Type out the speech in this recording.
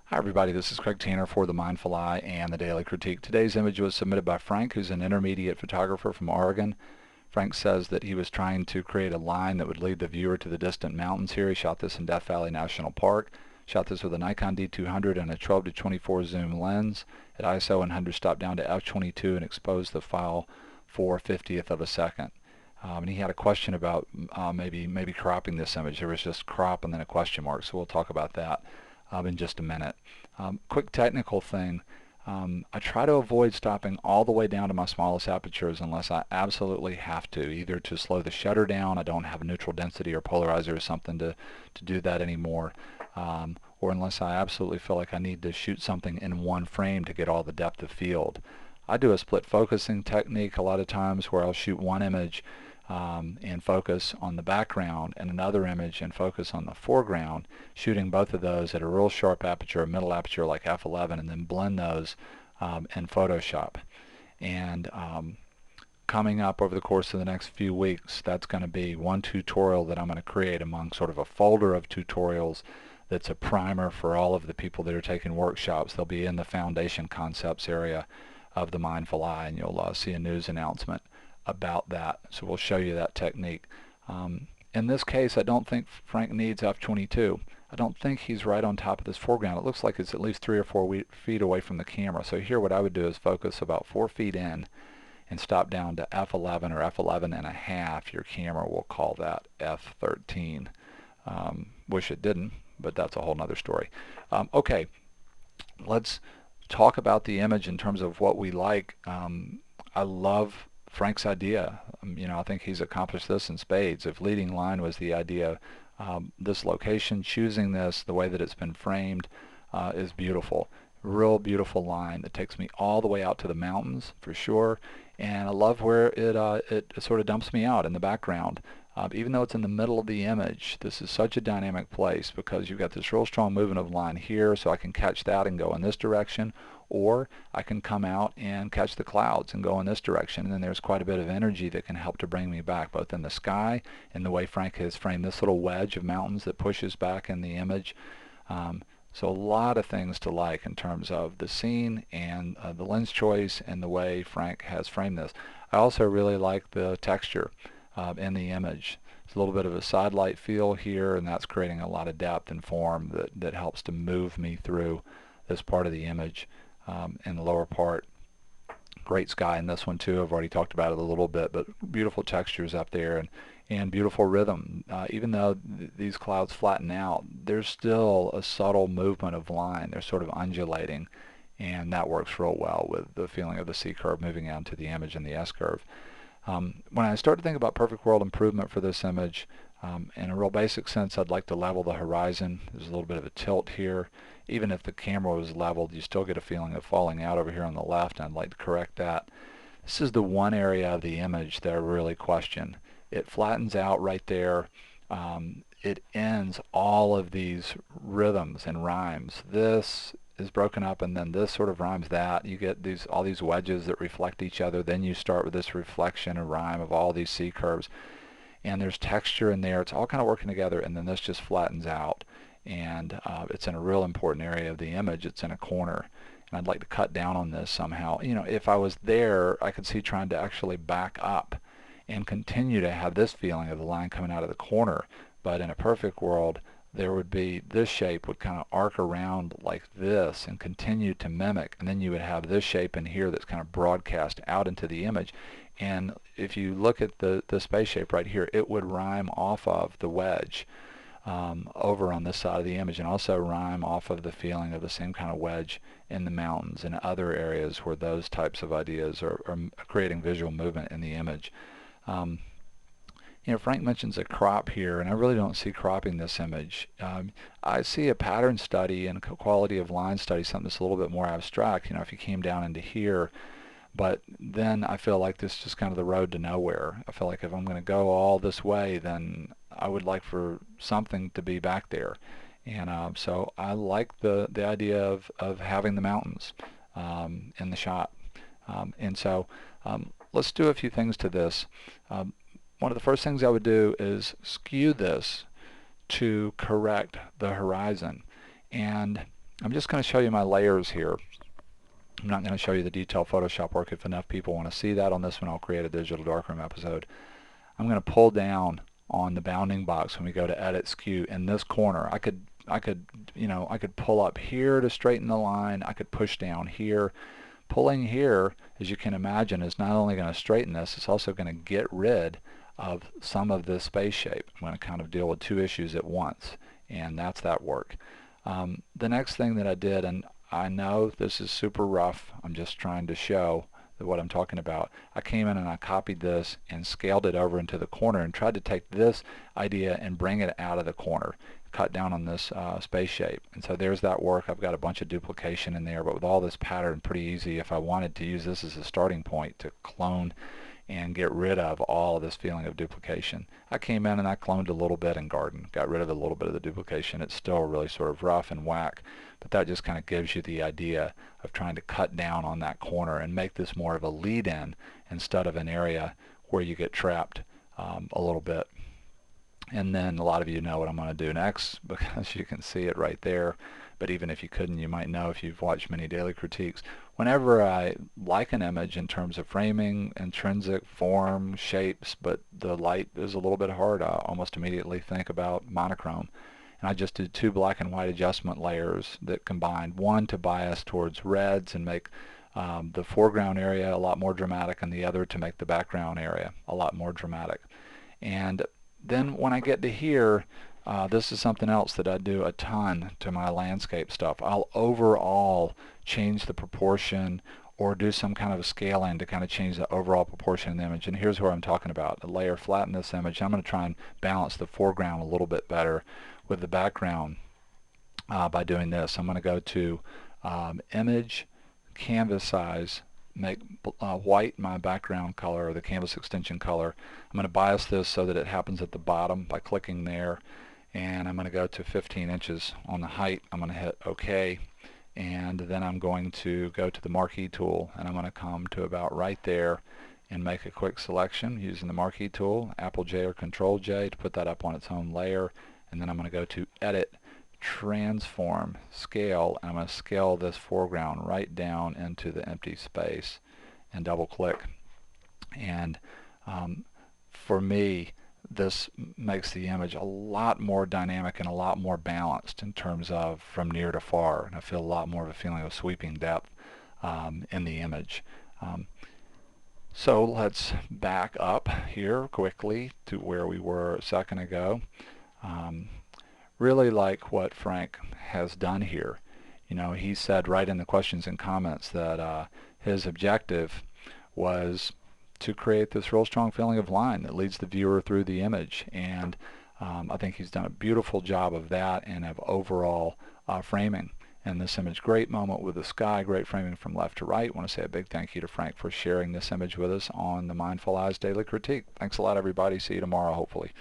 Hi everybody, this is Craig Tanner for The Mindful Eye and The Daily Critique. Today's image was submitted by Frank, who's an intermediate photographer from Oregon. Frank says that he was trying to create a line that would lead the viewer to the distant mountains here. He shot this in Death Valley National Park. Shot this with a Nikon D200 and a 12 to 24 zoom lens at ISO 100 stop down to f22 and exposed the file for 50th of a second. And he had a question about maybe cropping this image. There was just crop and then a question mark, so we'll talk about that in just a minute. Quick technical thing. I try to avoid stopping all the way down to my smallest apertures unless I absolutely have to, either to slow the shutter down, I don't have a neutral density or polarizer or something to do that anymore, or unless I absolutely feel like I need to shoot something in one frame to get all the depth of field. I do a split focusing technique a lot of times where I'll shoot one image and focus on the background and another image and focus on the foreground, shooting both of those at a real sharp aperture, a middle aperture like f11, and then blend those in Photoshop. And coming up over the course of the next few weeks, that's going to be one tutorial that I'm going to create among sort of a folder of tutorials that's a primer for all of the people that are taking workshops. They'll be in the foundation concepts area of the Mindful Eye, and you'll see a news announcement about that. So we'll show you that technique. In this case, I don't think Frank needs f22. I don't think he's right on top of this foreground. It looks like it's at least 3 or 4 feet away from the camera. So here what I would do is focus about 4 feet in and stop down to f11 or f11 and a half. Your camera will call that f13. Wish it didn't, but that's a whole nother story. Okay, let's talk about the image in terms of what we like. I love Frank's idea. I think he's accomplished this in spades. If leading line was the idea, this location, choosing this, the way that it's been framed is beautiful. Real beautiful line that takes me all the way out to the mountains for sure. And I love where it sort of dumps me out in the background. Even though it's in the middle of the image, this is such a dynamic place because you've got this real strong movement of line here, so I can catch that and go in this direction, or I can come out and catch the clouds and go in this direction. And then there's quite a bit of energy that can help to bring me back, both in the sky and the way Frank has framed this little wedge of mountains that pushes back in the image. So a lot of things to like in terms of the scene and the lens choice and the way Frank has framed this. I also really like the texture in the image. It's a little bit of a side light feel here, and that's creating a lot of depth and form that helps to move me through this part of the image. In the lower part, great sky in this one too. I've already talked about it a little bit, but beautiful textures up there and beautiful rhythm. Even though these clouds flatten out, there's still a subtle movement of line. They're sort of undulating, and that works real well with the feeling of the C curve moving out into the image and the S curve. When I start to think about perfect world improvement for this image, in a real basic sense, I'd like to level the horizon. There's a little bit of a tilt here. Even if the camera was leveled, you still get a feeling of falling out over here on the left, and I'd like to correct that. This is the one area of the image that I really question. It flattens out right there. It ends all of these rhythms and rhymes. This is broken up, and then this sort of rhymes that. You get all these wedges that reflect each other. Then you start with this reflection and rhyme of all these C curves, and there's texture in there. It's all kind of working together, and then this just flattens out, and it's in a real important area of the image. It's in a corner, and I'd like to cut down on this somehow. If I was there, I could see trying to actually back up and continue to have this feeling of the line coming out of the corner. But in a perfect world, there would be, this shape would kind of arc around like this and continue to mimic, and then you would have this shape in here that's kind of broadcast out into the image. And if you look at the space shape right here, it would rhyme off of the wedge over on this side of the image, and also rhyme off of the feeling of the same kind of wedge in the mountains and other areas where those types of ideas are creating visual movement in the image. Frank mentions a crop here, and I really don't see cropping this image. I see a pattern study and quality of line study, something that's a little bit more abstract, if you came down into here. But then I feel like this is just kind of the road to nowhere. I feel like if I'm going to go all this way, then I would like for something to be back there. And so I like the idea of having the mountains in the shot. And so let's do a few things to this. One of the first things I would do is skew this to correct the horizon. And I'm just going to show you my layers here. I'm not going to show you the detailed Photoshop work. If enough people want to see that on this one, I'll create a digital darkroom episode. I'm going to pull down on the bounding box when we go to edit skew in this corner. I could pull up here to straighten the line. I could push down here. Pulling here, as you can imagine, is not only going to straighten this, it's also going to get rid of some of this space shape. I'm going to kind of deal with two issues at once, and that's that work. The next thing that I did, and I know this is super rough, I'm just trying to show what I'm talking about. I came in and I copied this and scaled it over into the corner and tried to take this idea and bring it out of the corner, cut down on this space shape. And so there's that work. I've got a bunch of duplication in there, but with all this pattern, pretty easy if I wanted to use this as a starting point to clone and get rid of all of this feeling of duplication. I came in and I cloned a little bit in Garden, got rid of a little bit of the duplication. It's still really sort of rough and whack, but that just kind of gives you the idea of trying to cut down on that corner and make this more of a lead-in instead of an area where you get trapped a little bit. And then a lot of you know what I'm going to do next because you can see it right there. But even if you couldn't, you might know if you've watched many daily critiques. Whenever I like an image in terms of framing, intrinsic, form, shapes, but the light is a little bit hard, I almost immediately think about monochrome. And I just did two black and white adjustment layers that combined, one to bias towards reds and make the foreground area a lot more dramatic, and the other to make the background area a lot more dramatic. And then when I get to here, this is something else that I do a ton to my landscape stuff. I'll overall change the proportion or do some kind of a scaling to kind of change the overall proportion of the image. And here's where I'm talking about. A layer flatten this image. I'm going to try and balance the foreground a little bit better with the background by doing this. I'm going to go to image, canvas size, make white my background color or the canvas extension color. I'm going to bias this so that it happens at the bottom by clicking there, and I'm going to go to 15 inches on the height. I'm going to hit OK, and then I'm going to go to the marquee tool, and I'm going to come to about right there and make a quick selection using the marquee tool, Apple J or Control J, to put that up on its own layer. And then I'm going to go to Edit, Transform, Scale, and I'm going to scale this foreground right down into the empty space and double click. And for me, this makes the image a lot more dynamic and a lot more balanced in terms of from near to far, and I feel a lot more of a feeling of sweeping depth in the image. So let's back up here quickly to where we were a second ago. Really like what Frank has done here. You know, he said right in the questions and comments that his objective was to create this real strong feeling of line that leads the viewer through the image, and I think he's done a beautiful job of that and of overall framing in this image. Great moment with the sky, great framing from left to right. I want to say a big thank you to Frank for sharing this image with us on the Mindful Eyes Daily Critique. Thanks a lot, everybody. See you tomorrow, hopefully.